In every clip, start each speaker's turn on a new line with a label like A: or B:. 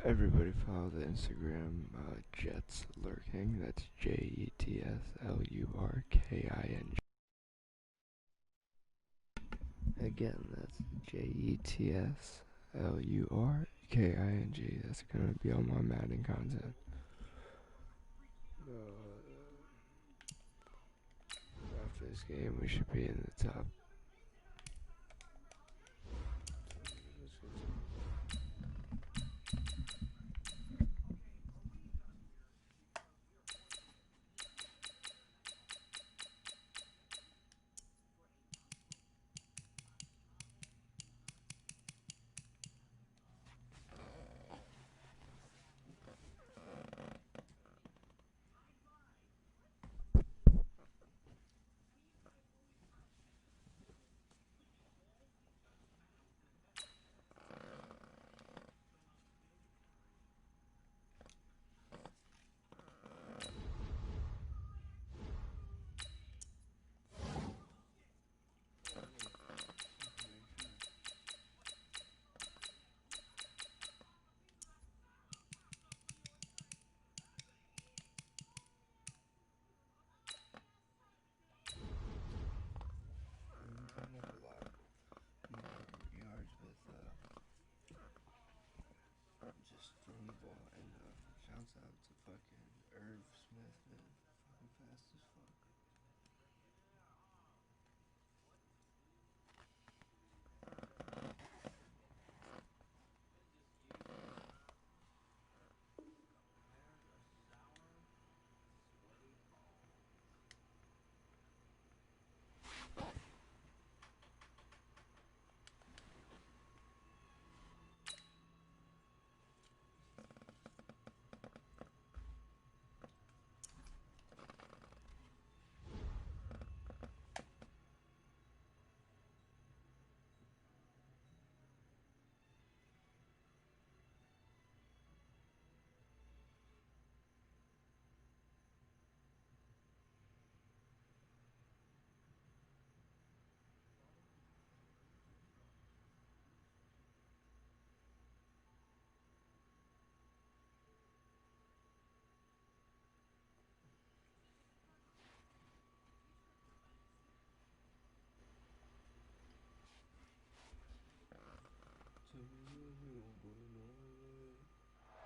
A: Everybody follow the Instagram Jets Lurking. That's JETSLURKING. Again, that's JETSLURKING. That's gonna be all my Madden content. After this game, we should be in the top.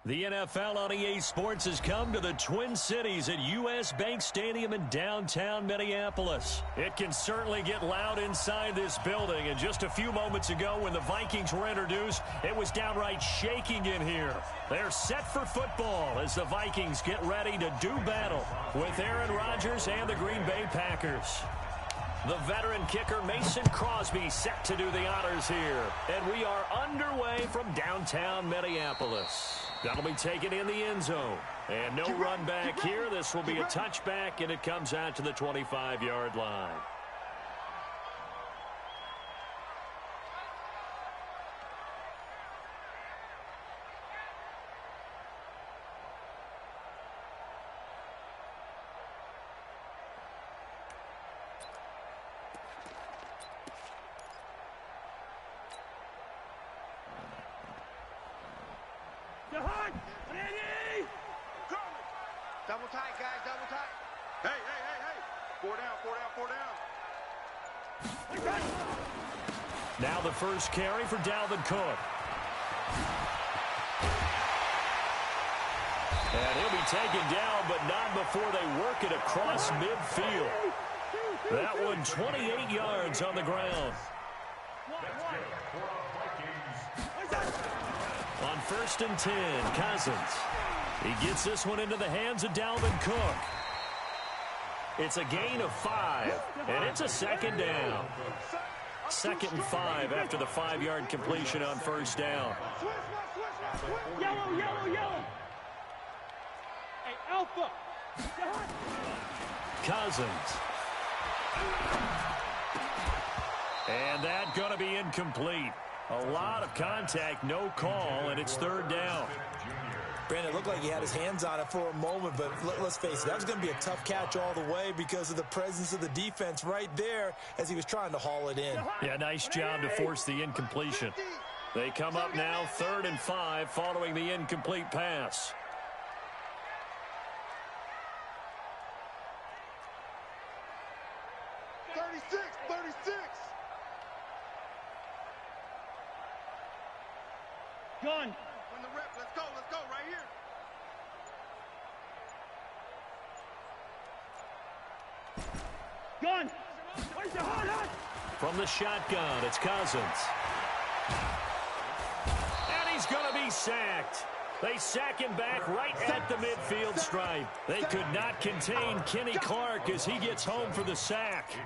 B: The NFL on EA Sports has come to the Twin Cities at U.S. Bank Stadium in downtown Minneapolis. It can certainly get loud inside this building, and just a few moments ago when the Vikings were introduced, it was downright shaking in here. They're set for football as the Vikings get ready to do battle with Aaron Rodgers and the Green Bay Packers. The veteran kicker Mason Crosby set to do the honors here. And we are underway from downtown Minneapolis. That'll be taken in the end zone. And no run back here. This will be a touchback, and it comes out to the 25-yard line.
C: Double tight, guys, double tight. Hey. 4 down.
B: Now the first carry for Dalvin Cook. And he'll be taken down, but not before they work it across midfield. That one 28 yards on the ground. On 1st and 10, Cousins. He gets this one into the hands of Dalvin Cook. It's a gain of 5, and it's a second down. 2nd and 5 after the 5-yard completion on 1st down.
D: Yellow. Hey, Alpha.
B: Cousins. And that going to be incomplete. A lot of contact, no call, and it's 3rd down.
E: Brandon, it looked like he had his hands on it for a moment, but let's face it, that was going to be a tough catch all the way because of the presence of the defense right there as he was trying to haul it in.
B: Yeah, nice job to force the incompletion. They come up now 3rd and 5 following the incomplete pass.
D: Gun.
C: When the rep, let's go right here.
D: Gun. Where's the hot?
B: From the shotgun, it's Cousins. And he's going to be sacked. They sack him back right at the midfield stripe. They could not contain Kenny Clark as he gets home for the sack.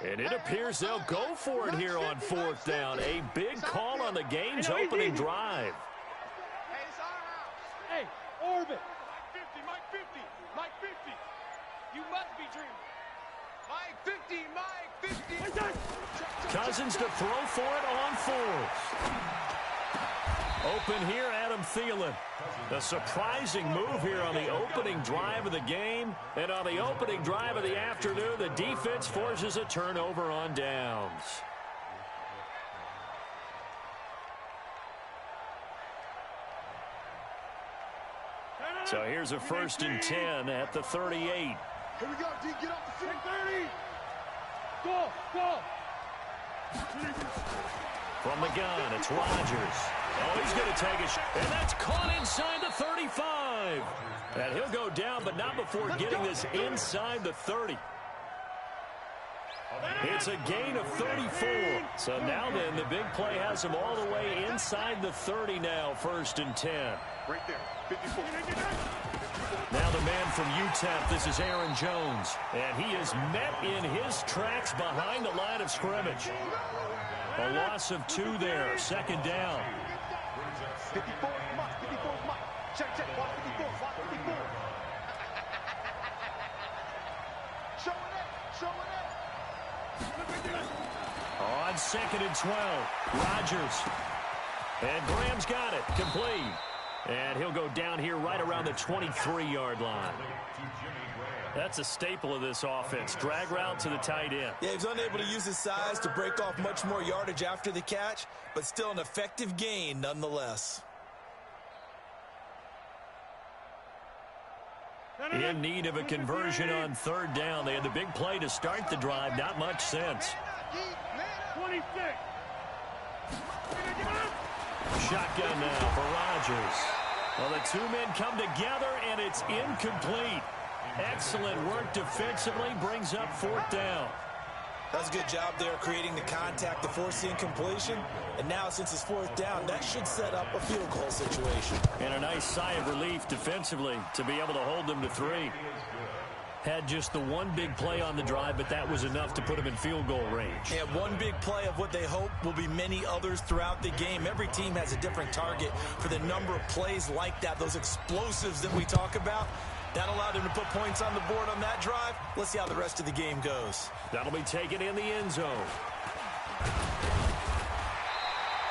B: And it appears they'll go for it here on 4th down. A big call on the game's opening drive.
C: Hey, it's our house.
D: Hey, orbit.
C: Mike 50, Mike 50. You must be dreaming. Mike 50, Mike 50.
B: Cousins to throw for it on 4th. Open here, Adam Thielen. A surprising move here on the opening drive of the game. And on the opening drive of the afternoon, the defense forces a turnover on downs. So here's a 1st and 10 at the 38.
C: Here we go, D. Get off the 30.
D: Go.
B: From the gun, it's Rodgers. Oh, he's going to take a shot. And that's caught inside the 35. And he'll go down, but not before getting this inside the 30. It's a gain of 34. So now then, the big play has him all the way inside the 30 now, 1st and 10.
C: Right there, 54.
B: Now the man from UTEP, this is Aaron Jones. And he is met in his tracks behind the line of scrimmage. A loss of 2 there, 2nd down.
C: 54, come on, 54, come on. Check, watch 54, watch 54. Showing it.
B: On 2nd and 12, Rodgers. And Graham's got it, complete. And he'll go down here right around the 23-yard line. That's a staple of this offense. Drag route to the tight end.
E: Yeah, he was unable to use his size to break off much more yardage after the catch, but still an effective gain nonetheless.
B: In need of a conversion on 3rd down. They had the big play to start the drive. Not much sense.
D: 26.
B: Shotgun now for Rodgers. Well, the 2 men come together, and it's incomplete. Excellent work defensively, brings up 4th down.
E: That's a good job there creating the contact to force the incompletion. And now, since it's 4th down, that should set up a field goal situation.
B: And a nice sigh of relief defensively to be able to hold them to 3. Had just the one big play on the drive, but that was enough to put them in field goal range.
E: And one big play of what they hope will be many others throughout the game. Every team has a different target for the number of plays like that, those explosives that we talk about. That allowed him to put points on the board on that drive. Let's see how the rest of the game goes.
B: That'll be taken in the end zone.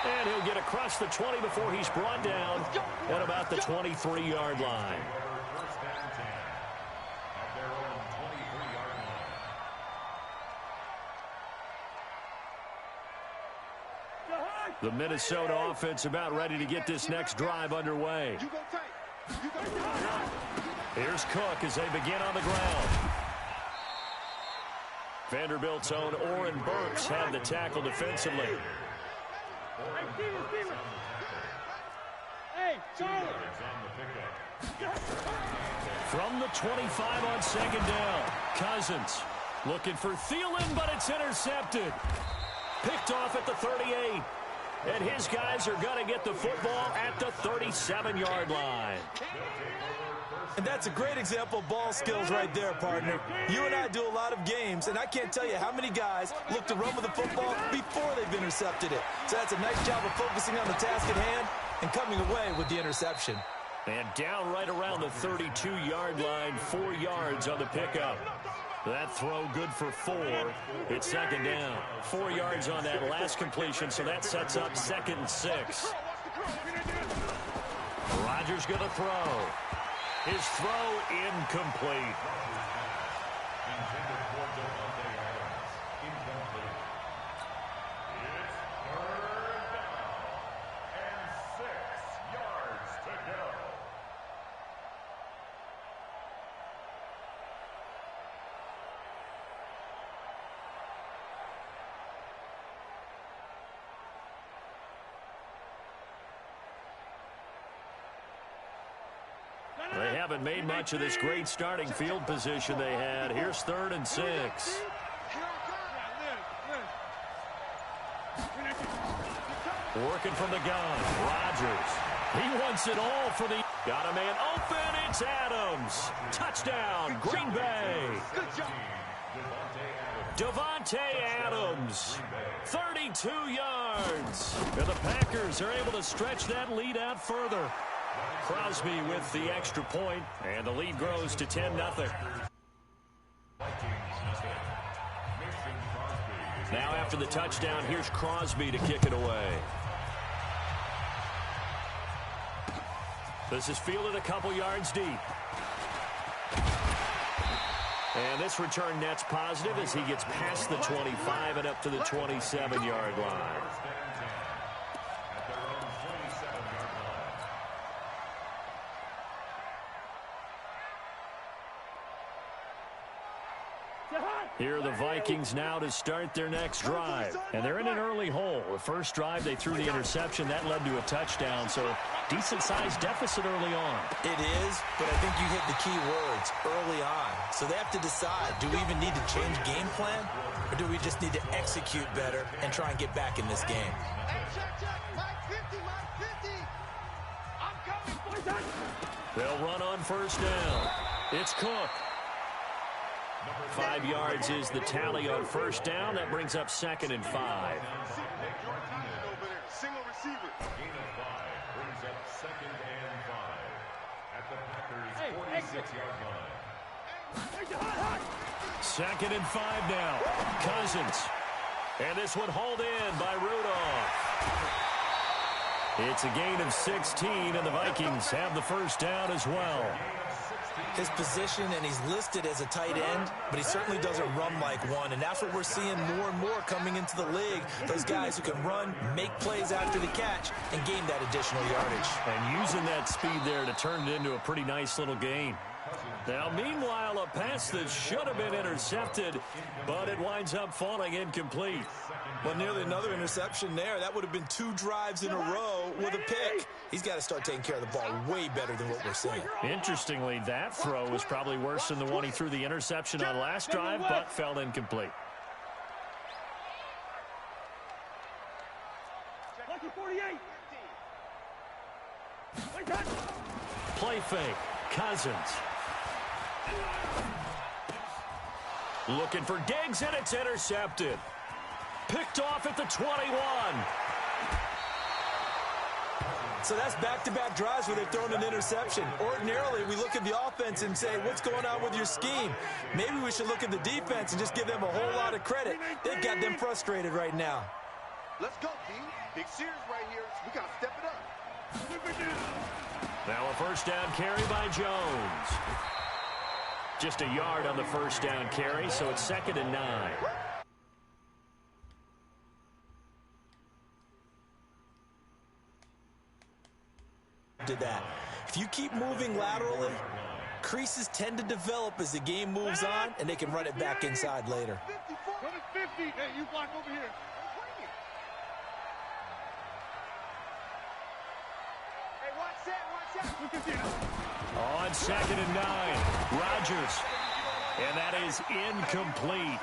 B: And he'll get across the 20 before he's brought down at about the 23-yard line. The Minnesota offense about ready to get this next drive underway. Here's Cook as they begin on the ground. Vanderbilt's own Oren Burks had the tackle defensively.
D: Hey, Charlie.
B: From the 25 on 2nd down, Cousins looking for Thielen, but it's intercepted. Picked off at the 38. And his guys are going to get the football at the 37-yard line.
E: And that's a great example of ball skills right there, partner. You and I do a lot of games, and I can't tell you how many guys look to run with the football before they've intercepted it. So that's a nice job of focusing on the task at hand and coming away with the interception.
B: And down right around the 32-yard line, 4 yards on the pickup. That throw good for 4. It's second down. 4 yards on that last completion, so that sets up 2nd and 6. Rodgers going to throw. His throw incomplete. They haven't made much of this great starting field position they had. Here's 3rd and 6. Working from the gun. Rodgers. He wants it all for the... Got a man open. It's Adams. Touchdown, Green Bay. Devontae Adams. 32 yards. And the Packers are able to stretch that lead out further. Crosby with the extra point, and the lead grows to 10-0. Now after the touchdown, here's Crosby to kick it away. This is fielded a couple yards deep. And this return net's positive as he gets past the 25 and up to the 27-yard line. Here are the Vikings now to start their next drive. And they're in an early hole. The first drive, they threw the interception. That led to a touchdown, so decent-sized deficit early on.
E: It is, but I think you hit the key words, early on. So they have to decide, do we even need to change game plan, or do we just need to execute better and try and get back in this game?
B: They'll run on first down. It's Cook. 5 yards is the tally on first down. That brings up 2nd and 5.
C: Single receiver. Gain of 5 brings up 2nd and 5 at the Packers' 46-yard line.
B: 2nd and 5 now. Cousins. And this one hauled in by Rudolph. It's a gain of 16, and the Vikings have the first down as well.
E: His position, and he's listed as a tight end, but he certainly doesn't run like one, and that's what we're seeing more and more coming into the league. Those guys who can run, make plays after the catch, and gain that additional yardage.
B: And using that speed there to turn it into a pretty nice little gain. Now, meanwhile, a pass that should have been intercepted, but it winds up falling incomplete.
E: Well, nearly another interception there. That would have been 2 drives in a row with a pick. He's got to start taking care of the ball way better than what we're seeing.
B: Interestingly, that throw was probably worse than the one he threw the interception on last drive, but fell incomplete. Play fake. Cousins. Looking for Diggs, and it's intercepted. Picked off at the 21.
E: So that's back-to-back drives where they've thrown an interception. Ordinarily, we look at the offense and say, what's going on with your scheme? Maybe we should look at the defense and just give them a whole lot of credit. They've got them frustrated right now.
C: Let's go, D. Big Sears right here. We got to step it up.
B: Now a first down carry by Jones. Just a yard on the first down carry, so it's 2nd and 9.
E: Did that. If you keep moving laterally, creases tend to develop as the game moves on, and they can run it back inside later.
D: 50. Hey, you block over here.
C: Hey, watch that.
B: On 2nd and 9, Rodgers. And that is incomplete.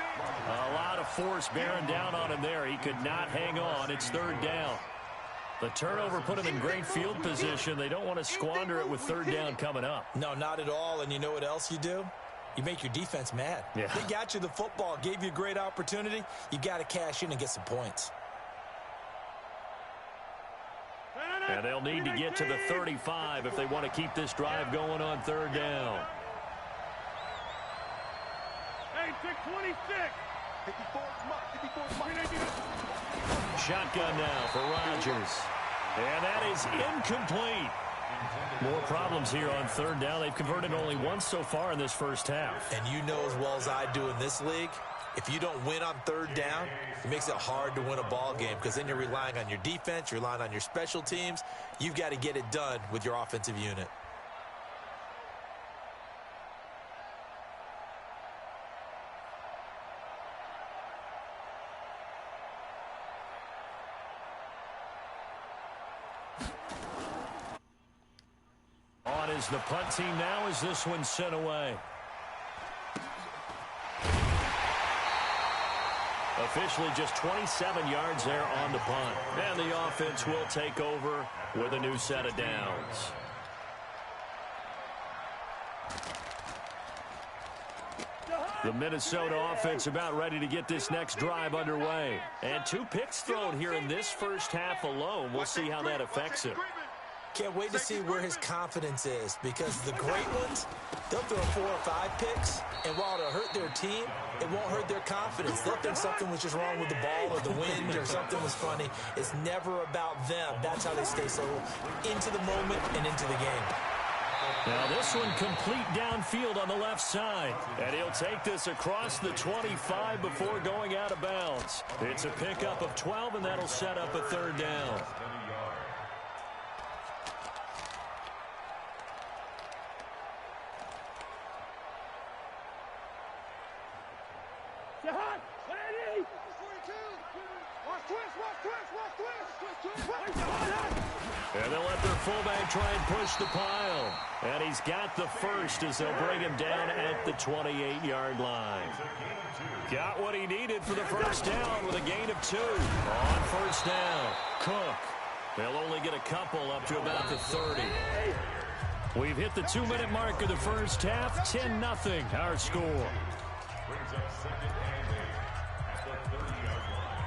B: A lot of force bearing down on him there. He could not hang on. It's 3rd down. The turnover put him in great field position. They don't want to squander it with 3rd down coming up.
E: No, not at all. And you know what else you do? You make your defense mad.
B: Yeah.
E: They got you the football, gave you a great opportunity. You got to cash in and get some points.
B: And they'll need to get to the 35 if they want to keep this drive going on 3rd down.
D: 626.
B: Shotgun now for Rodgers. And that is incomplete. More problems here on third down. They've converted only once so far in this first half.
E: And you know as well as I do in this league, if you don't win on third down, it makes it hard to win a ball game because then you're relying on your defense, you're relying on your special teams. You've got to get it done with your offensive unit.
B: On is the punt team now as this one's sent away. Officially just 27 yards there on the punt. And the offense will take over with a new set of downs. The Minnesota offense about ready to get this next drive underway. And 2 picks thrown here in this first half alone. We'll see how that affects him.
E: Can't wait to see where his confidence is because the great ones, they'll throw 4 or 5 picks, and while it'll hurt their team, it won't hurt their confidence. They'll think something was just wrong with the ball or the wind or something was funny. It's never about them. That's how they stay so into the moment and into the game.
B: Now this one complete downfield on the left side. And he'll take this across the 25 before going out of bounds. It's a pickup of 12, and that'll set up a third down. And they'll let their fullback try and push the pile. And he's got the first as they'll bring him down at the 28-yard line. Got what he needed for the first down with a gain of 2. On first down, Cook. They'll only get a couple up to about the 30. We've hit the 2-minute mark of the first half. 10-0 our score.
C: Brings up second and 8 at the 30-yard line.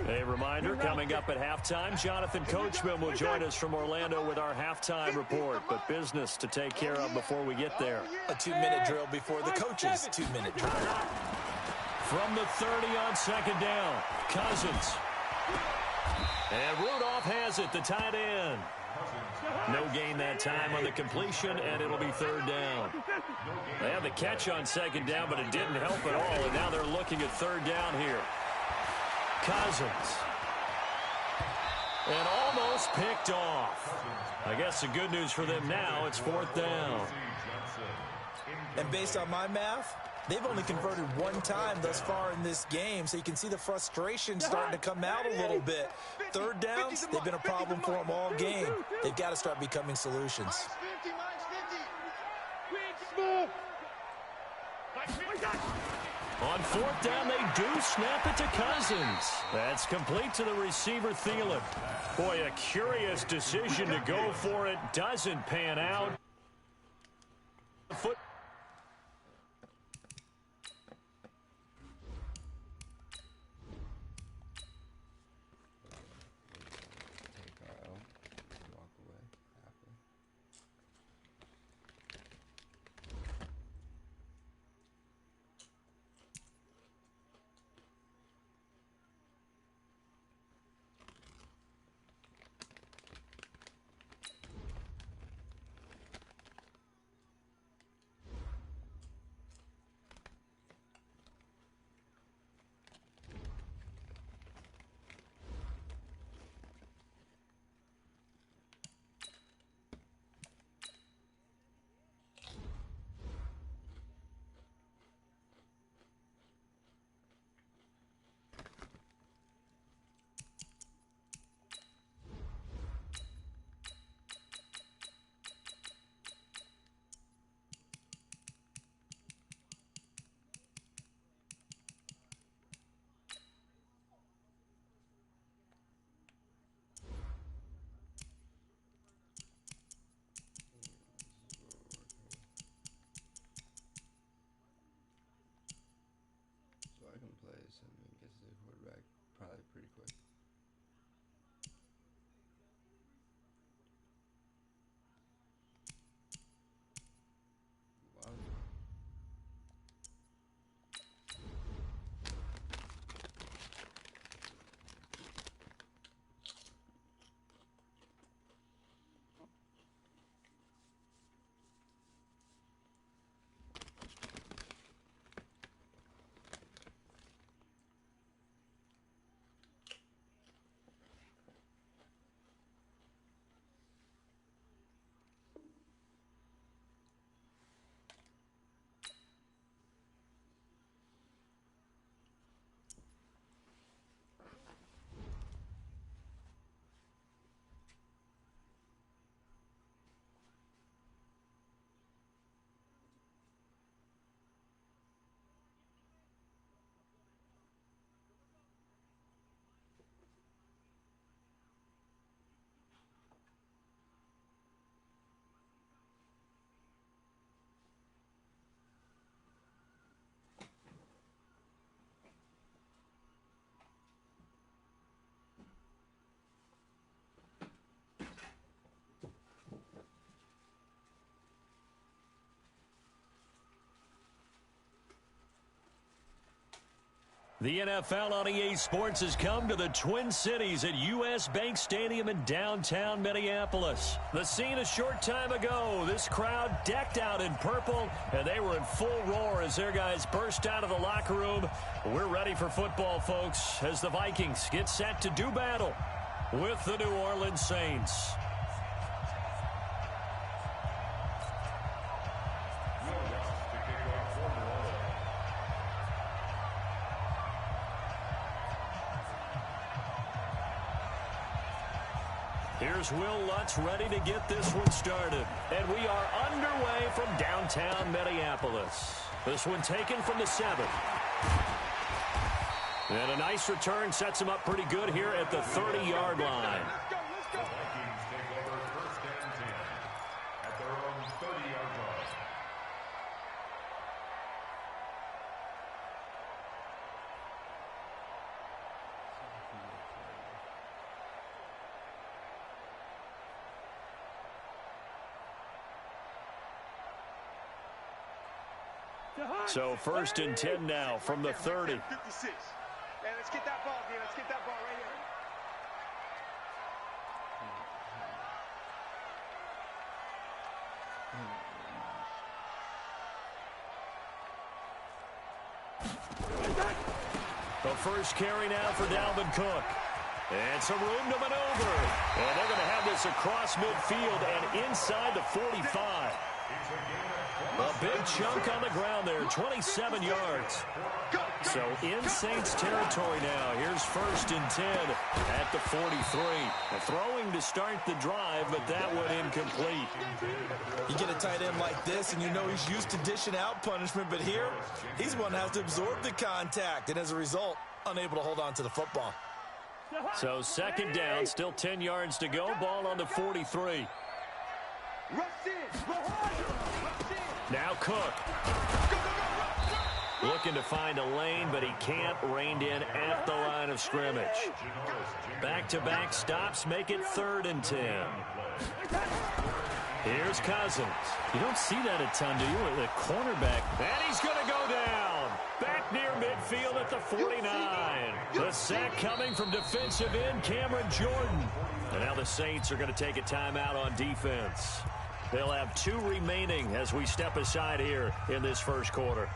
B: A reminder, coming up at halftime, Jonathan Coachman will join us from Orlando with our halftime report. But business to take care of before we get there.
E: A 2-minute drill before the coach's 2-minute drill.
B: From the 30 on second down, Cousins. And Rudolph has it, the tight end. No gain that time on the completion, and it'll be third down. They had the catch on second down, but it didn't help at all, and now they're looking at third down here. Cousins. And almost picked off. I guess the good news for them now, it's fourth down.
E: And based on my math, they've only converted 1 time thus far in this game, so you can see the frustration starting to come out a little bit. Third downs, they've been a problem for them all game. They've got to start becoming solutions.
B: On fourth down, they do snap it to Cousins. That's complete to the receiver, Thielen. Boy, a curious decision to go for it. Doesn't pan out. Foot. The NFL on EA Sports has come to the Twin Cities at U.S. Bank Stadium in downtown Minneapolis. The scene a short time ago, this crowd decked out in purple, and they were in full roar as their guys burst out of the locker room. We're ready for football, folks, as the Vikings get set to do battle with the New Orleans Saints. Here's Will Lutz ready to get this one started. And we are underway from downtown Minneapolis. This one taken from the 7. And a nice return sets him up pretty good here at the 30-yard line.
C: The Vikings take over first and 10 at their own 30-yard line.
B: So first and 10 now from the 30.
D: 56. Hey, let's get that ball here. Let's get that ball right here.
B: The first carry now for Dalvin Cook. And some room to maneuver. And they're going to have this across midfield and inside the 45. A big chunk on the ground there, 27 yards. So in Saints territory now. Here's first and 10 at the 43. Throwing to start the drive, but that went incomplete.
E: You get a tight end like this, and you know he's used to dishing out punishment, but here, he's the one that has to absorb the contact, and as a result, unable to hold on to the football.
B: So second down, still 10 yards to go. Ball on the 43. Now Cook. Looking to find a lane, but he can't. Reined in at the line of scrimmage. Back-to-back stops make it 3rd and 10. Here's Cousins. You don't see that a ton, do you? The cornerback. And he's going to go down. Back near midfield at the 49. The sack coming from defensive end Cameron Jordan. And now the Saints are going to take a timeout on defense. They'll have 2 remaining as we step aside here in this first quarter.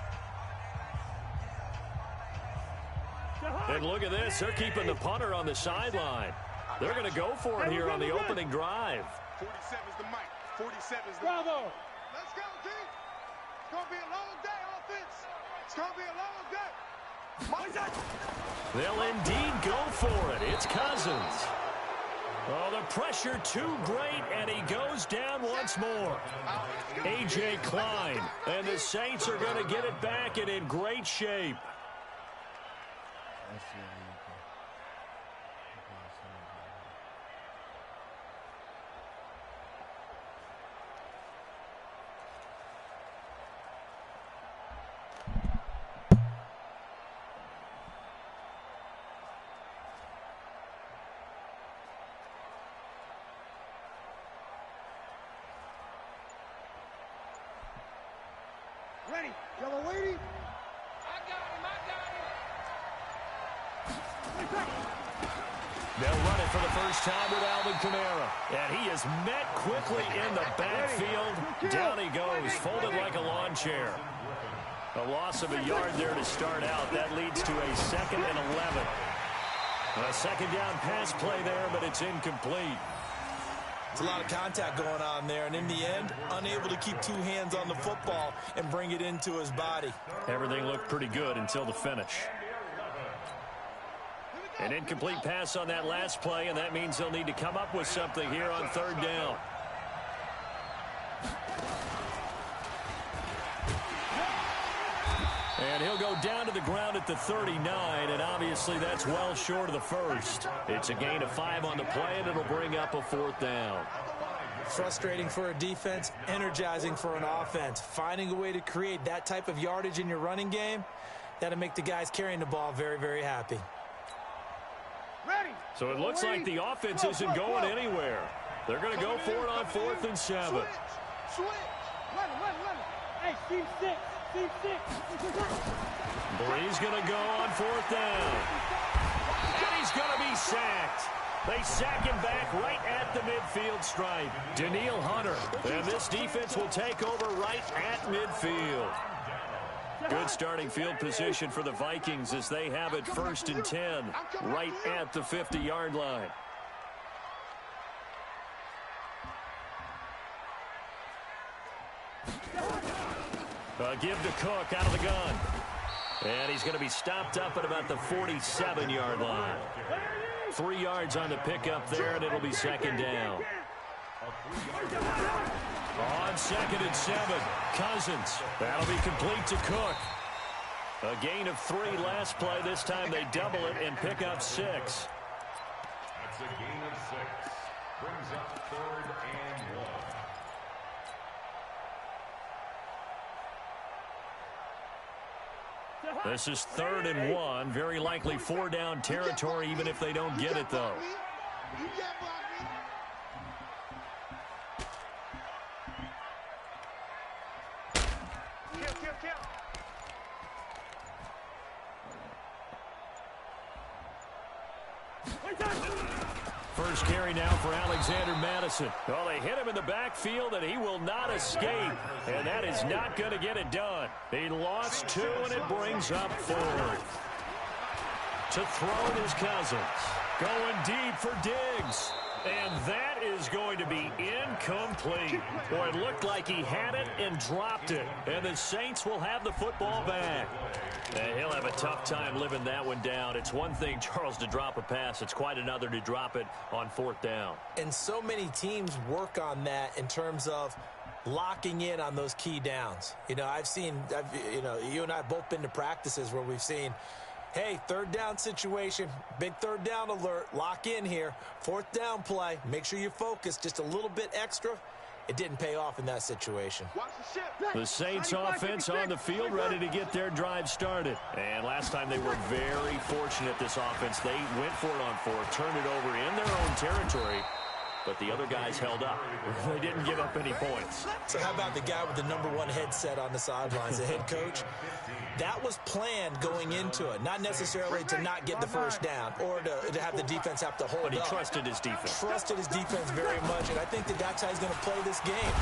B: And look at this. They're keeping the punter on the sideline. They're going to go for it here on the opening drive.
D: 47's the mic. 47's the
F: Bravo.
D: Let's go, team. It's going to be a long day, offense. It's going to be a long day.
B: They'll indeed go for it. It's Cousins. Oh, the pressure too great, and he goes down once more. A.J. Klein, and the Saints are going to get it back and in great shape.
D: Ready. Yellow lady.
B: They'll run it for the first time with Alvin Kamara. And he is met quickly in the backfield. Down he goes, folded like a lawn chair. A loss of a yard there to start out. That leads to a 2nd and 11. A second down pass play there, but it's incomplete.
E: It's a lot of contact going on there, and in the end, unable to keep 2 hands on the football and bring it into his body.
B: Everything looked pretty good until the finish. An incomplete pass on that last play, and that means they'll need to come up with something here on 3rd down. And he'll go down to the ground at the 39, and obviously that's well short of the first. It's a gain of 5 on the play, and it'll bring up a 4th down.
E: Frustrating for a defense, energizing for an offense. Finding a way to create that type of yardage in your running game, that'll make the guys carrying the ball very, very happy.
D: Ready.
B: So it looks like the offense isn't going anywhere. They're going to go for it on 4th and 7.
D: Switch. Run. Hey,
B: Brees going to go on 4th down. And he's going to be sacked. They sack him back right at the midfield stripe. Danielle Hunter. And this defense will take over right at midfield. Good starting field position for the Vikings as they have it 1st and 10 right at the 50-yard line. Give to Cook out of the gun. And he's going to be stopped up at about the 47-yard line. 3 yards on the pickup there, and it'll be 2nd down. On 2nd and 7, Cousins. That'll be complete to Cook. A gain of 3 last play. This time they double it and pick up 6.
C: That's a gain of 6. Brings up 3rd and 1.
B: This is 3rd and 1. Very likely 4-down territory, even if they don't get it, though. First carry now for Alexander Madison. Well, they hit him in the backfield, and he will not escape. And that is not going to get it done. He lost 2, and it brings up 4th. To throw it is Cousins. Going deep for Diggs. And that is going to be incomplete. Boy, it looked like he had it and dropped it. And the Saints will have the football back. And he'll have a tough time living that one down. It's one thing, Charles, to drop a pass. It's quite another to drop it on 4th down.
E: And so many teams work on that in terms of locking in on those key downs. You know, you and I have both been to practices where we've seen, hey, 3rd down situation, big 3rd down alert, lock in here, 4th down play, make sure you focus just a little bit extra. It didn't pay off in that situation.
B: The Saints offense on the field ready to get their drive started. And last time they were very fortunate, this offense. They went for it on 4th, turned it over in their own territory. But the other guys held up. They didn't give up any points.
E: So how about the guy with the #1 headset on the sidelines, the head coach? That was planned going into it, not necessarily to not get the 1st down or to have the defense have to hold up.
B: But he trusted his defense.
E: Trusted his defense very much, and I think that's how he's going to play this game.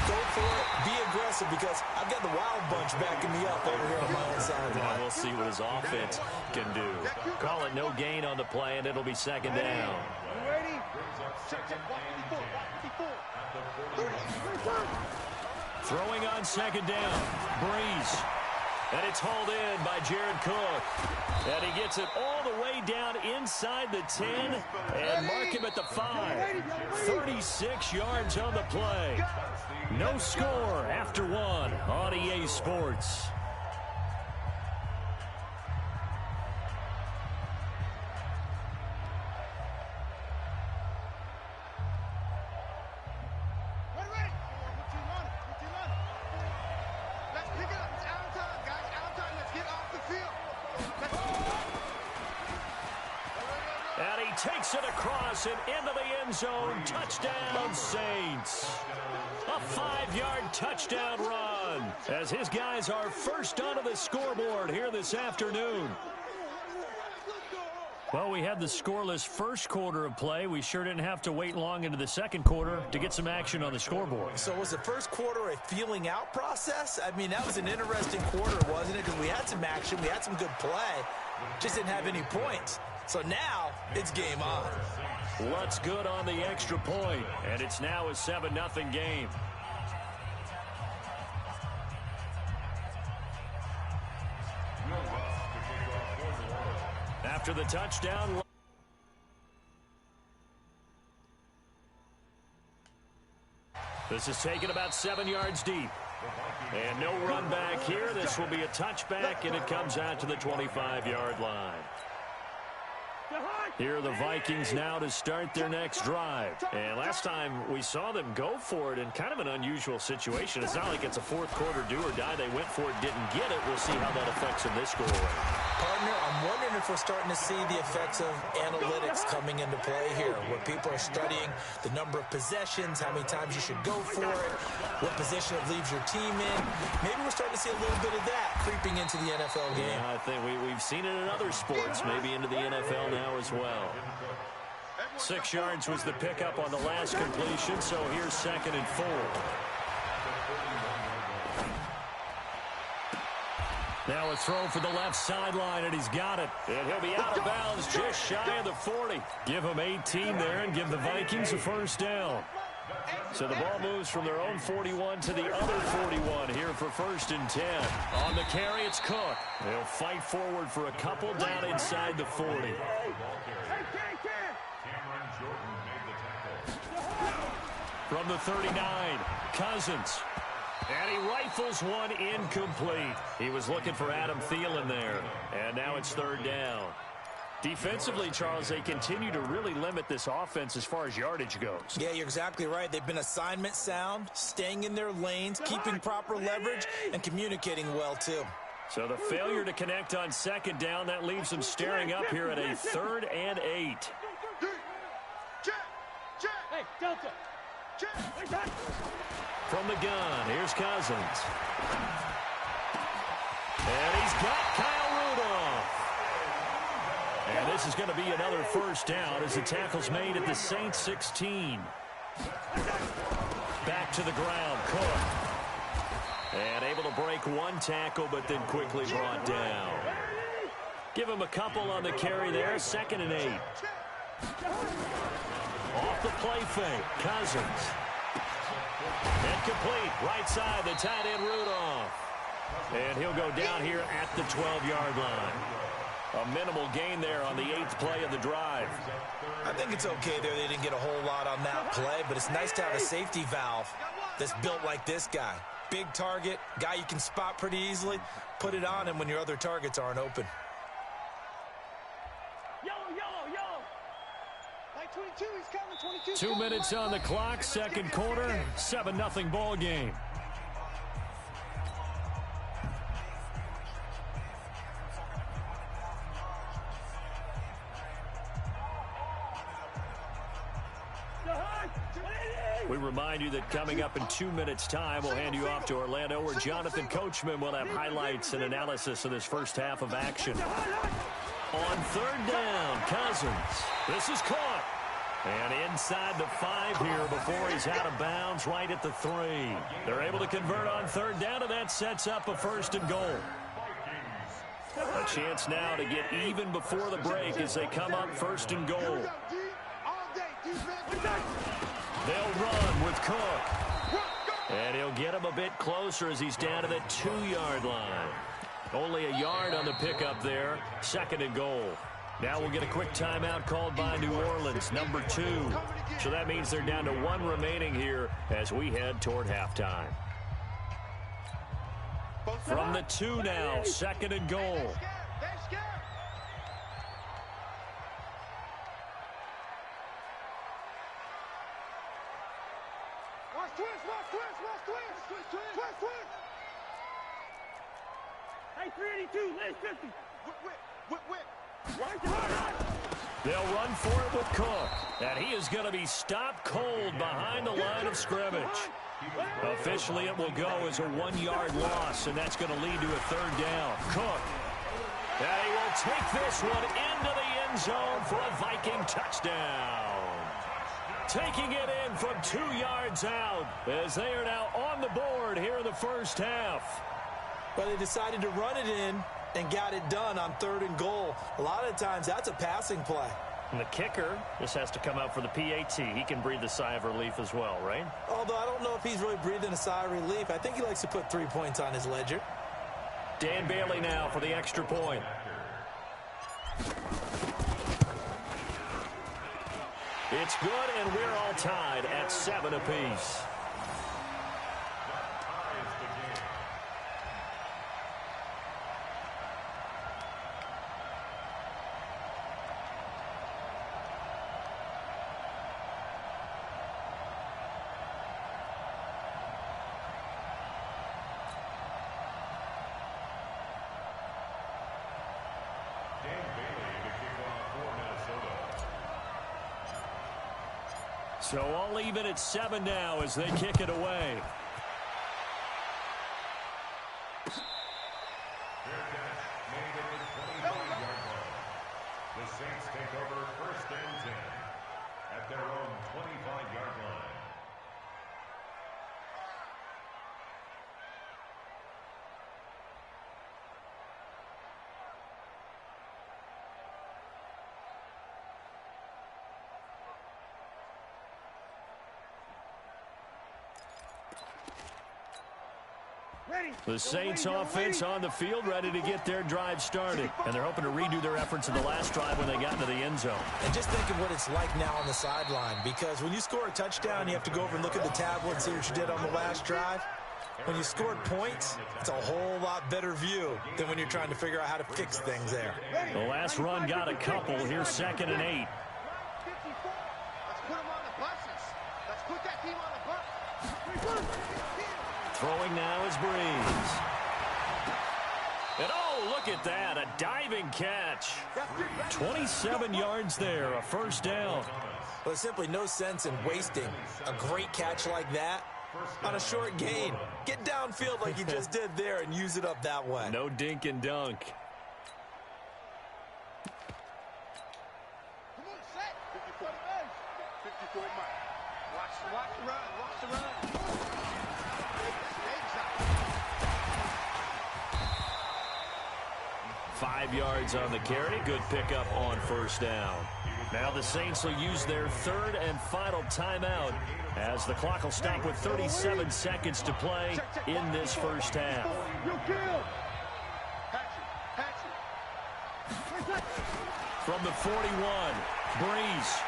E: Go for it, be aggressive, because I've got the wild bunch backing me up over here on my own sideline.
B: Well, we'll see what his offense can do. Call it no gain on the play, and it'll be 2nd down.
D: Ready?
B: Throwing on 2nd down, Brees. And it's hauled in by Jared Cook. And he gets it all the way down inside the 10 and mark him at the 5. 36 yards on the play. No score after 1 on EA Sports. Takes it across and into the end zone. Touchdown, Saints. A 5-yard touchdown run as his guys are first onto the scoreboard here this afternoon. Well, we had the scoreless first quarter of play. We sure didn't have to wait long into the second quarter to get some action on the scoreboard.
E: So was the first quarter a feeling out process? I mean, that was an interesting quarter, wasn't it? Because we had some action, we had some good play, just didn't have any points. So now it's game on.
B: Lutz good on the extra point, and it's now a 7-0 game. After the touchdown. This is taken about 7 yards deep. And no run back here. This will be a touchback, and it comes out to the 25-yard line. Here are the Vikings now to start their next drive. And last time we saw them go for it in kind of an unusual situation. It's not like it's a fourth quarter do or die. They went for it, didn't get it. We'll see how that affects them this go around.
E: Partner, I'm wondering if we're starting to see the effects of analytics coming into play here, where people are studying the number of possessions, how many times you should go for it, what position it leaves your team in. Maybe we're starting to see a little bit of that creeping into the NFL game.
B: Yeah, I think we've seen it in other sports, maybe into the NFL now as well. 6 yards was the pickup on the last completion, so here's 2nd and 4. Now a throw for the left sideline, and he's got it. And he'll be out of bounds just shy of the 40. Give him 18 there and give the Vikings a first down. So the ball moves from their own 41 to the other 41 here for 1st and 10. On the carry, it's Cook. They'll fight forward for a couple down inside the 40. From the 39, Cousins. And he rifles one incomplete. He was looking for Adam Thielen there. And now it's 3rd down. Defensively, Charles, they continue to really limit this offense as far as yardage goes.
E: Yeah, you're exactly right. They've been assignment sound, staying in their lanes, keeping proper leverage, and communicating well, too.
B: So the failure to connect on 2nd down, that leaves them staring up here at a 3rd and 8.
D: Hey, Delta.
B: From the gun, here's Cousins. And he's got Kyle Rudolph. And this is going to be another first down as the tackle's made at the Saints 16. Back to the ground, Cook. And able to break one tackle, but then quickly brought down. Give him a couple on the carry there, 2nd and 8. Off the play fake, Cousins. Incomplete, right side, the tight end Rudolph. And he'll go down here at the 12-yard line. A minimal gain there on the 8th play of the drive.
E: I think it's okay there. They didn't get a whole lot on that play, but it's nice to have a safety valve that's built like this guy. Big target, guy you can spot pretty easily. Put it on him when your other targets aren't open.
D: Yellow. Like 22, he's coming, 22.
B: 2 minutes on the clock, 2nd quarter, 7-0 ball game. We remind you that coming up in 2 minutes' time, we'll hand you off to Orlando, where Jonathan Coachman will have highlights and analysis of this first half of action. On 3rd down, Cousins. This is caught. And inside the 5 here before he's out of bounds, right at the 3. They're able to convert on 3rd down, and that sets up a 1st and goal. A chance now to get even before the break as they come up 1st and goal. They'll run with Cook. And he'll get him a bit closer as he's down to the 2-yard line. Only a yard on the pickup there. 2nd and goal. Now we'll get a quick timeout called by New Orleans, number 2. So that means they're down to 1 remaining here as we head toward halftime. From the 2 now, 2nd and goal.
D: Twist. Hey, 382, lane 50. Whip.
B: They'll run for it with Cook. And he is going to be stopped cold behind the line of scrimmage. Officially, it will go as a 1-yard loss, and that's going to lead to a 3rd down. Cook. And he will take this one into the end zone for a Viking touchdown. Taking it in from 2 yards out as they are now on the board here in the first half.
E: But they decided to run it in and got it done on 3rd and goal. A lot of times that's a passing play.
B: And the kicker just has to come out for the PAT. He can breathe a sigh of relief as well, right?
E: Although I don't know if he's really breathing a sigh of relief. I think he likes to put 3 points on his ledger.
B: Dan Bailey now for the extra point. It's good, and we're all tied at 7 apiece. So all even at 7 now as they kick it away.
C: The Saints take over first and 10 at their own 25-yard line.
B: The Saints offense on the field, ready to get their drive started. And they're hoping to redo their efforts in the last drive when they got into the end zone.
E: And just think of what it's like now on the sideline, because when you score a touchdown, you have to go over and look at the tablet and see what you did on the last drive. When you scored points, it's a whole lot better view than when you're trying to figure out how to fix things there.
B: The last run got a couple. Here's 2nd and 8.
D: Let's put them on the buses. Let's put that team on the bus.
B: Throwing now is Breeze. And oh, look at that, a diving catch. 27 yards there, a first down.
E: Well, there's simply no sense in wasting a great catch like that on a short gain. Get downfield like you just did there and use it up that way.
B: No dink and dunk.
D: Come on, set. 54 to base. 54 Mike. Watch the run. Watch the run.
B: 5 yards on the carry. Good pickup on first down. Now the Saints will use their 3rd and final timeout as the clock will stop with 37 seconds to play in this first half. From the 41, Breeze.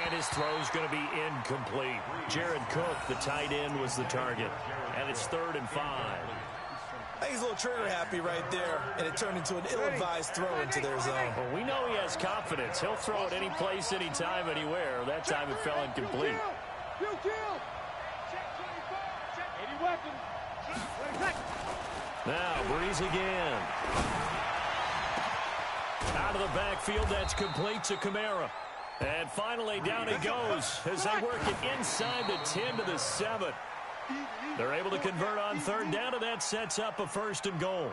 B: And his throw's going to be incomplete. Jared Cook, the tight end, was the target. And it's 3rd and 5.
E: I think he's a little trigger happy right there, and it turned into an ill-advised throw into their zone.
B: Well, we know he has confidence. He'll throw it any place, anytime, anywhere. That time it fell incomplete. Now, Breeze again. Out of the backfield, that's complete to Kamara. And finally, down he goes as they work it inside the 10 to the 7. They're able to convert on 3rd down, and that sets up a 1st and goal.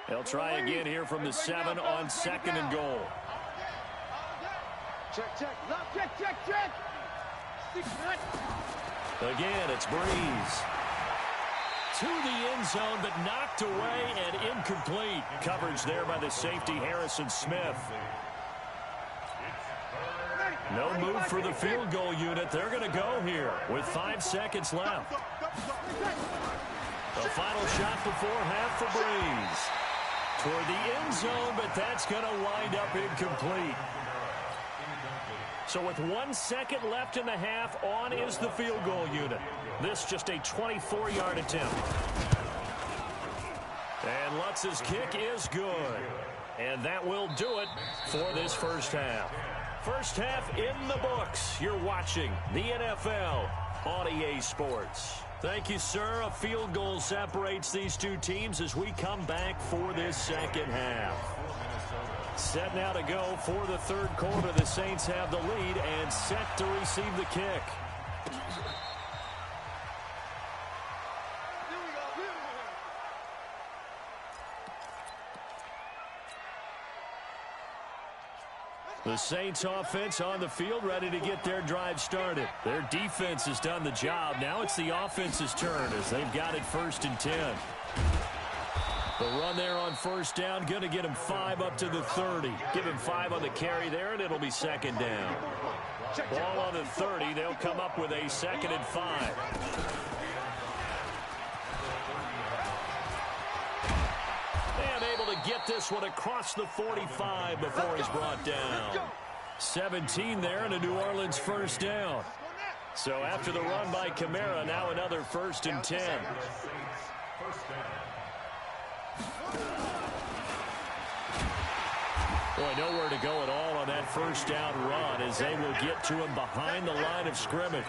B: They'll try again here from the 7 on 2nd and goal.
D: Check.
B: Again, it's Breeze. To the end zone, but knocked away and incomplete. Coverage there by the safety, Harrison Smith. No move for the field goal unit. They're going to go here with 5 seconds left. The final shot before half for Breeze. Toward the end zone, but that's going to wind up incomplete. So with 1 second left in the half, on is the field goal unit. This just a 24-yard attempt. And Lutz's kick is good. And that will do it for this first half. First half in the books. You're watching the NFL on EA Sports. Thank you, sir. A field goal separates these two teams as we come back for this second half. Set now to go for the 3rd quarter. The Saints have the lead and set to receive the kick. The Saints offense on the field ready to get their drive started. Their defense has done the job. Now it's the offense's turn as they've got it 1st and 10. The run there on 1st down, going to get him 5 up to the 30. Give him 5 on the carry there, and it'll be 2nd down. Ball on the 30. They'll come up with a 2nd and 5. Get this one across the 45 before he's brought down. 17 there and a New Orleans 1st down. So after the run by Kamara, now another 1st and 10. Boy, nowhere to go at all on that 1st down run as they will get to him behind the line of scrimmage.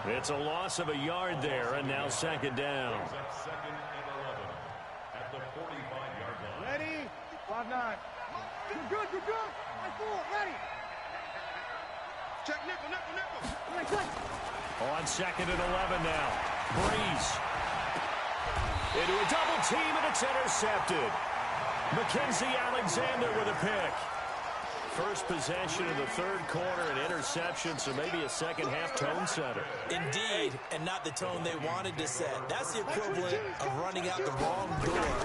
B: It's a loss of a yard there, and now 2nd down.
D: 5 5-9. You're good, you're good. Right forward, ready. Check nickel, nickel, nickel.
B: On 2nd and 11 now. Breeze. Into a double team, and it's intercepted. Mackenzie Alexander with a pick. First possession of the third quarter, an interception, so maybe a second-half tone setter.
E: Indeed, and not the tone they wanted to set. That's the equivalent of running out the wrong door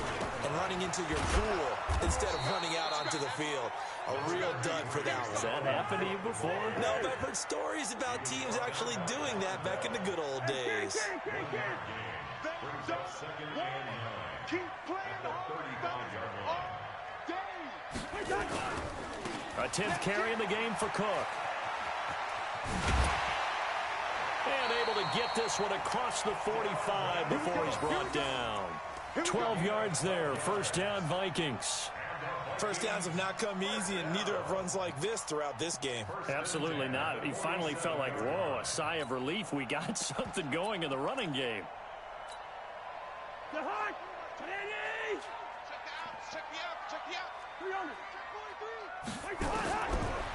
E: and running into your pool instead of running out onto the field. A real dud for that one.
B: Has that happened to you before?
E: No, but I've heard stories about teams actually doing that back in the good old days.
D: Keep playing the 35-yard line.
B: A 10th carry in the game for Cook. And able to get this one across the 45 before he's brought down. 12 yards there. First down, Vikings.
E: First downs have not come easy, and neither have runs like this throughout this game.
B: Absolutely not. He finally felt like, whoa, a sigh of relief. We got something going in the running game.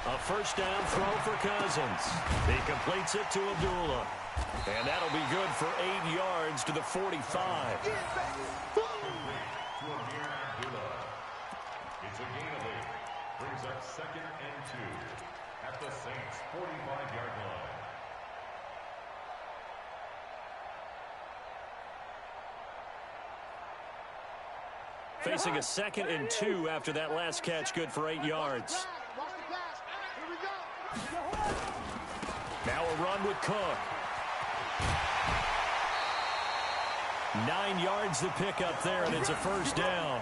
B: A first down throw for Cousins. He completes it to Abdullah. And that'll be good for 8 yards to the 45.
C: It's a gain of 8. Brings up 2nd and 2 at the Saints' 45-yard line.
B: Facing a 2nd and 2 after that last catch, good for 8 yards. Now a run with Cook. 9 yards to pick up there, and it's a first down.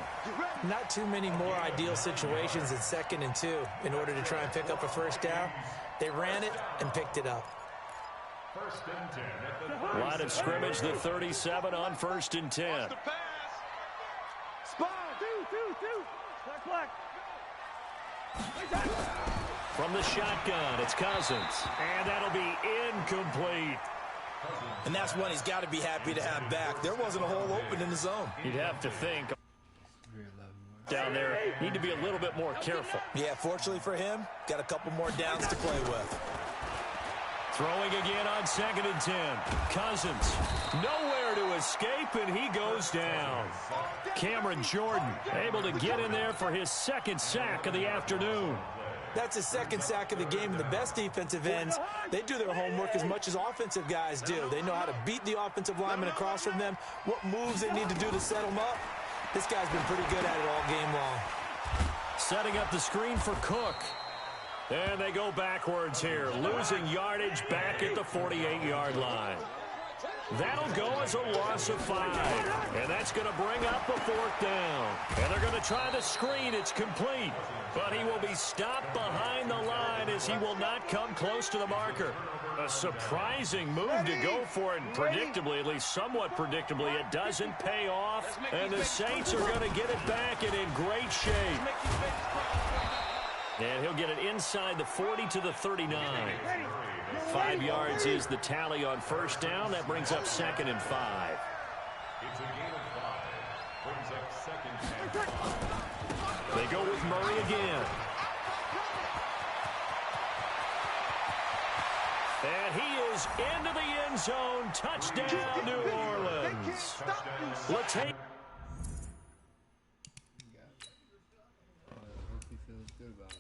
E: Not too many more ideal situations in 2nd and 2 in order to try and pick up a first down. They ran it and picked it up.
C: First and 10 at the
B: Line of scrimmage, the 37 on 1st and 10. From the shotgun, it's Cousins. And that'll be incomplete.
E: And that's one he's got to be happy to have back. There wasn't a hole open in the zone.
B: You'd have to think down there, need to be a little bit more careful.
E: Yeah, fortunately for him, got a couple more downs to play with.
B: Throwing again on 2nd and 10. Cousins, nowhere to escape, and he goes down. Cameron Jordan able to get in there for his 2nd sack of the afternoon.
E: That's his 2nd sack of the game, and the best defensive ends, they do their homework as much as offensive guys do. They know how to beat the offensive lineman across from them, what moves they need to do to set them up. This guy's been pretty good at it all game long.
B: Setting up the screen for Cook. And they go backwards here, losing yardage back at the 48-yard line. That'll go as a loss of 5. And that's going to bring up a 4th down. And they're going to try the screen. It's complete. But he will be stopped behind the line as he will not come close to the marker. A surprising move to go for it. Predictably, at least somewhat predictably, it doesn't pay off. And the Saints are going to get it back and in great shape. And he'll get it inside the 40 to the 39. 5 yards is the tally on 1st down. That brings up 2nd and 5.
C: It's a gain of 5. Brings up 2nd and 5.
B: They go with Murray again. And he is into the end zone. Touchdown, New Orleans. Let's take.
A: Hope he feels good about it.